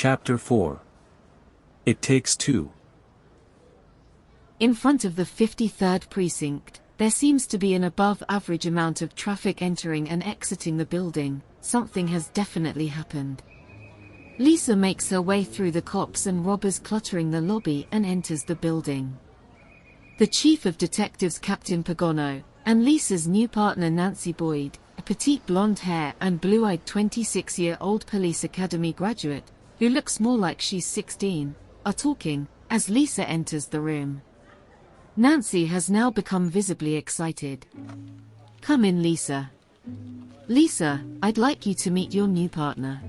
Chapter 4. It Takes Two. In front of the 53rd precinct, there seems to be an above-average amount of traffic entering and exiting the building. Something has definitely happened. Lisa makes her way through the cops and robbers cluttering the lobby and enters the building. The chief of detectives, Captain Pagano, and Lisa's new partner Nancy Boyd, a petite blonde hair and blue-eyed 26-year-old police academy graduate, who looks more like she's 16, are talking as Lisa enters the room. Nancy has now become visibly excited. "Come in, Lisa." "Lisa, I'd like you to meet your new partner.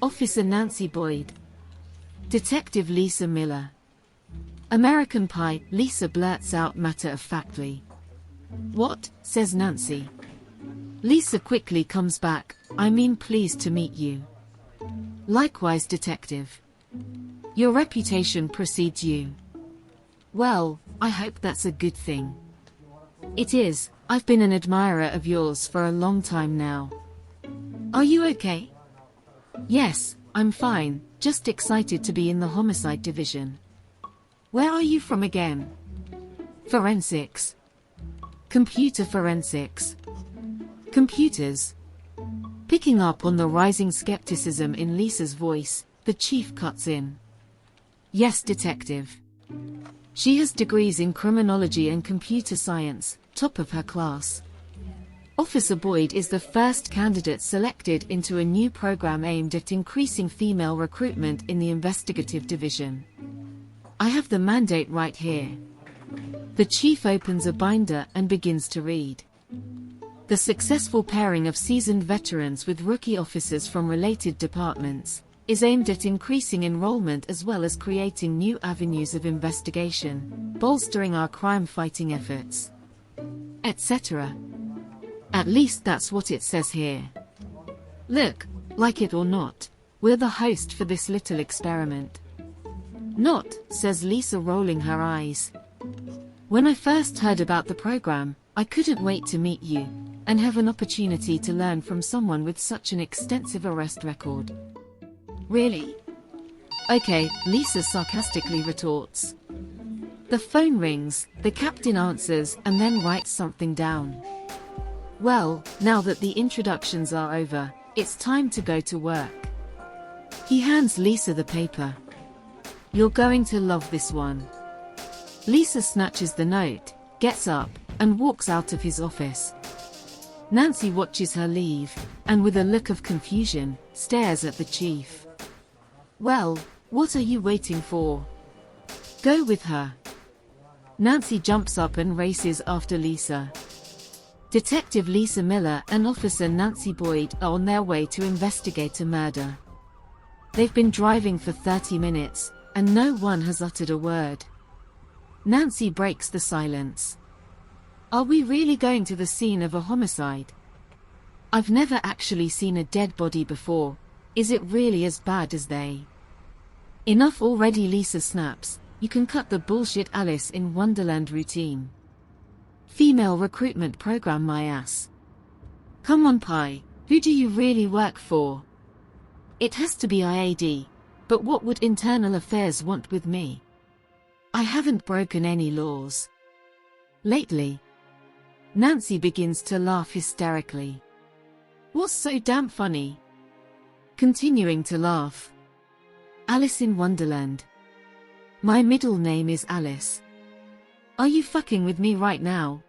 Officer Nancy Boyd." "Detective Lisa Miller." "American Pie," Lisa blurts out matter-of-factly. "What?" says Nancy. Lisa quickly comes back, "I mean, pleased to meet you." "Likewise, detective. Your reputation precedes you." "Well, I hope that's a good thing." "It is. I've been an admirer of yours for a long time now." "Are you okay?" "Yes, I'm fine, just excited to be in the homicide division." "Where are you from again?" "Forensics." "Computer forensics." "Computers?" Picking up on the rising skepticism in Lisa's voice, the chief cuts in. "Yes, detective. She has degrees in criminology and computer science, top of her class." Officer Boyd is the first candidate selected into a new program aimed at increasing female recruitment in the investigative division. "I have the mandate right here." The chief opens a binder and begins to read. "The successful pairing of seasoned veterans with rookie officers from related departments is aimed at increasing enrollment as well as creating new avenues of investigation, bolstering our crime-fighting efforts, etc." At least that's what it says here. Look, like it or not, we're the host for this little experiment. "Not," says Lisa, rolling her eyes. "When I first heard about the program, I couldn't wait to meet you and have an opportunity to learn from someone with such an extensive arrest record." "Really?" "Okay," Lisa sarcastically retorts. The phone rings, the captain answers and then writes something down. "Well, now that the introductions are over, it's time to go to work." He hands Lisa the paper. "You're going to love this one." Lisa snatches the note, gets up, and walks out of his office. Nancy watches her leave, and with a look of confusion, stares at the chief. "Well, what are you waiting for? Go with her." Nancy jumps up and races after Lisa. Detective Lisa Miller and Officer Nancy Boyd are on their way to investigate a murder. They've been driving for 30 minutes, and no one has uttered a word. Nancy breaks the silence. "Are we really going to the scene of a homicide? I've never actually seen a dead body before. Is it really as bad as they?" "Enough already," Lisa snaps. "You can cut the bullshit Alice in Wonderland routine. Female recruitment program, my ass. Come on, Pie, who do you really work for?" "It has to be IAD, but what would Internal Affairs want with me? I haven't broken any laws lately." Nancy begins to laugh hysterically. "What's so damn funny?" Continuing to laugh. "Alice in Wonderland. My middle name is Alice. Are you fucking with me right now?"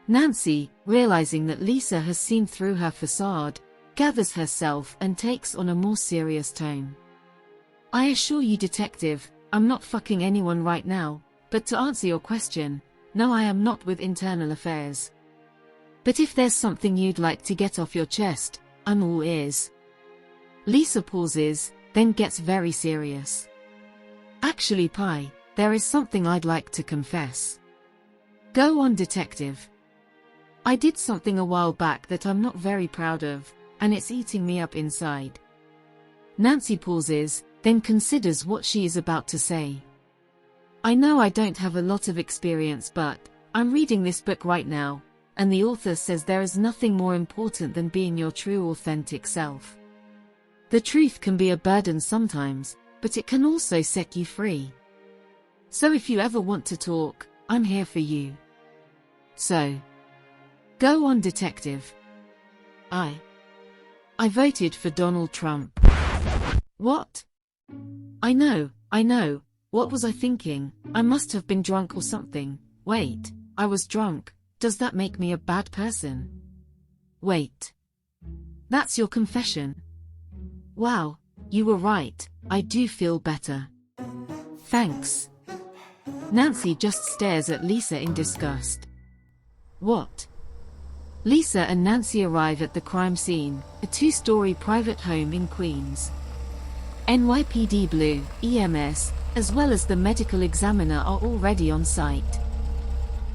Nancy, realizing that Lisa has seen through her facade, gathers herself and takes on a more serious tone. "I assure you, detective, I'm not fucking anyone right now, but to answer your question, no, I am not with Internal Affairs. But if there's something you'd like to get off your chest, I'm all ears." Lisa pauses, then gets very serious. "Actually, Pie, there is something I'd like to confess." "Go on, detective." "I did something a while back that I'm not very proud of, and it's eating me up inside." Nancy pauses, then considers what she is about to say. "I know I don't have a lot of experience, but I'm reading this book right now, and the author says there is nothing more important than being your true authentic self. The truth can be a burden sometimes, but it can also set you free. So if you ever want to talk, I'm here for you. So, go on, detective. I voted for Donald Trump. What? I know. What was I thinking? I must have been drunk or something. Wait, I was drunk. Does that make me a bad person? Wait. That's your confession. Wow, you were right, I do feel better. Thanks. Nancy just stares at Lisa in disgust. What? Lisa and Nancy arrive at the crime scene, a two-story private home in Queens. NYPD Blue, EMS, as well as the medical examiner are already on site.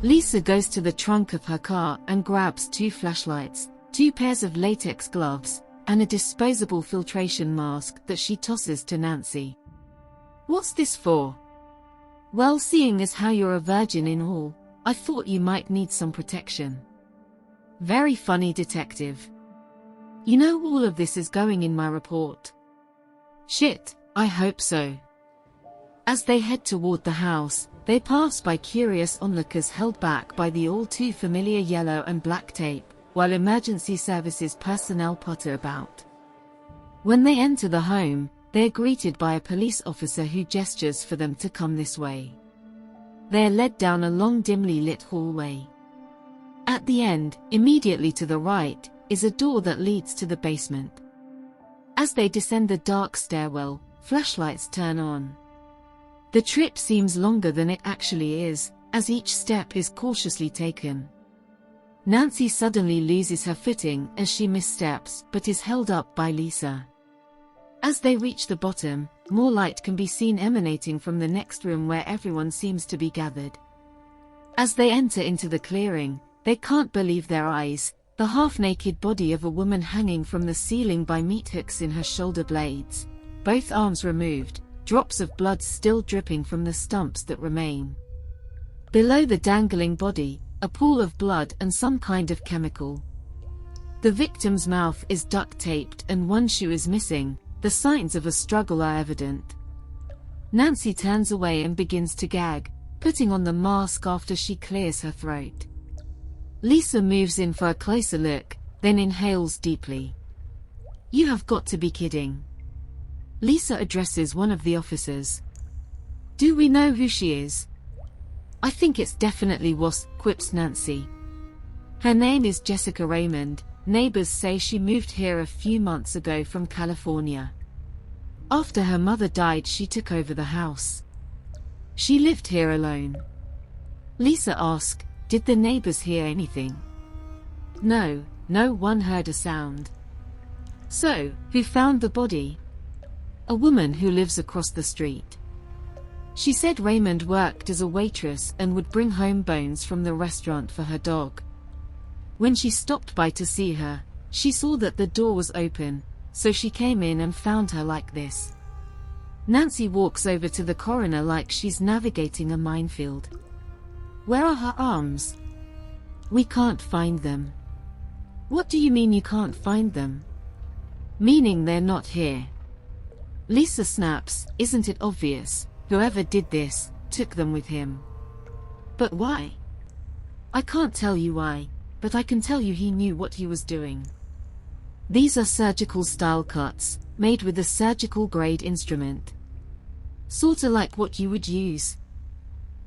Lisa goes to the trunk of her car and grabs 2 flashlights, 2 pairs of latex gloves, and a disposable filtration mask that she tosses to Nancy. What's this for? Well, seeing as how you're a virgin in all, I thought you might need some protection. Very funny, detective. You know all of this is going in my report. Shit, I hope so. As they head toward the house, they pass by curious onlookers held back by the all too familiar yellow and black tape, while emergency services personnel potter about. When they enter the home, they are greeted by a police officer who gestures for them to come this way. They are led down a long dimly lit hallway. At the end, immediately to the right, is a door that leads to the basement. As they descend the dark stairwell, flashlights turn on. The trip seems longer than it actually is, as each step is cautiously taken. Nancy suddenly loses her footing as she missteps but is held up by Lisa. As they reach the bottom, more light can be seen emanating from the next room where everyone seems to be gathered. As they enter into the clearing, they can't believe their eyes, the half-naked body of a woman hanging from the ceiling by meat hooks in her shoulder blades, both arms removed, drops of blood still dripping from the stumps that remain. Below the dangling body, a pool of blood and some kind of chemical. The victim's mouth is duct-taped and one shoe is missing, the signs of a struggle are evident. Nancy turns away and begins to gag, putting on the mask after she clears her throat. Lisa moves in for a closer look, then inhales deeply. You have got to be kidding. Lisa addresses one of the officers. Do we know who she is? I think it's definitely Was, quips Nancy. Her name is Jessica Raymond. Neighbors say she moved here a few months ago from California. After her mother died, she took over the house. She lived here alone. Lisa asks, did the neighbors hear anything? No, no one heard a sound. So, who found the body? A woman who lives across the street. She said Raymond worked as a waitress and would bring home bones from the restaurant for her dog. When she stopped by to see her, she saw that the door was open, so she came in and found her like this. Nancy walks over to the coroner like she's navigating a minefield. Where are her arms? We can't find them. What do you mean you can't find them? Meaning they're not here. Lisa snaps, isn't it obvious? Whoever did this, took them with him. But why? I can't tell you why, but I can tell you he knew what he was doing. These are surgical style cuts, made with a surgical grade instrument. Sorta like what you would use.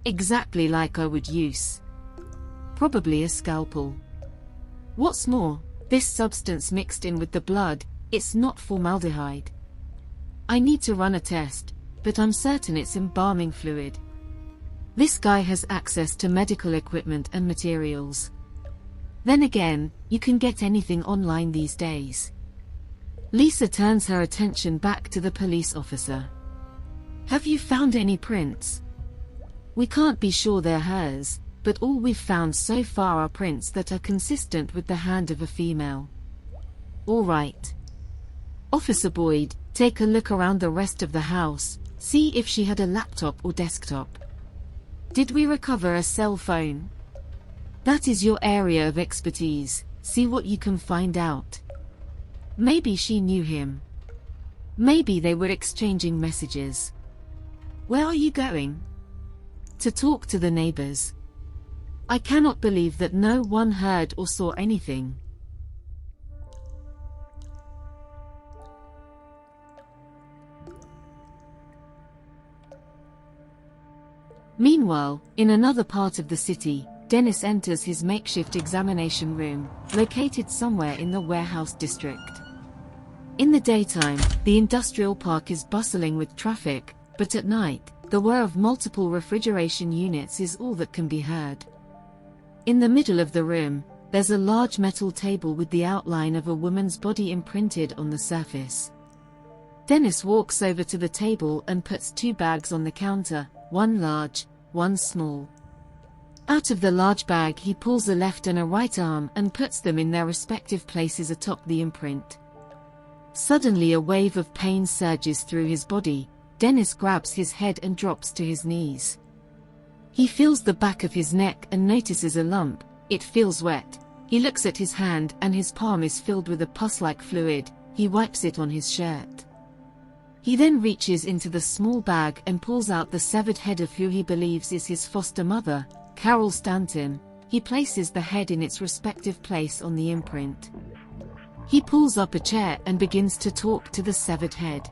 Exactly like I would use. Probably a scalpel. What's more, this substance mixed in with the blood, it's not formaldehyde. I need to run a test, but I'm certain it's embalming fluid. This guy has access to medical equipment and materials. Then again, you can get anything online these days. Lisa turns her attention back to the police officer. Have you found any prints? We can't be sure they're hers, but all we've found so far are prints that are consistent with the hand of a female. All right. Officer Boyd, take a look around the rest of the house, see if she had a laptop or desktop. Did we recover a cell phone? That is your area of expertise, see what you can find out. Maybe she knew him. Maybe they were exchanging messages. Where are you going? To talk to the neighbors. I cannot believe that no one heard or saw anything. Meanwhile, in another part of the city, Dennis enters his makeshift examination room, located somewhere in the warehouse district. In the daytime, the industrial park is bustling with traffic, but at night, the whir of multiple refrigeration units is all that can be heard. In the middle of the room, there's a large metal table with the outline of a woman's body imprinted on the surface. Dennis walks over to the table and puts 2 bags on the counter, one large, one small. Out of the large bag he pulls a left and a right arm and puts them in their respective places atop the imprint. Suddenly a wave of pain surges through his body. Dennis grabs his head and drops to his knees. He feels the back of his neck and notices a lump. It feels wet. He looks at his hand and his palm is filled with a pus-like fluid. He wipes it on his shirt. He then reaches into the small bag and pulls out the severed head of who he believes is his foster mother, Carol Stanton. He places the head in its respective place on the imprint. He pulls up a chair and begins to talk to the severed head.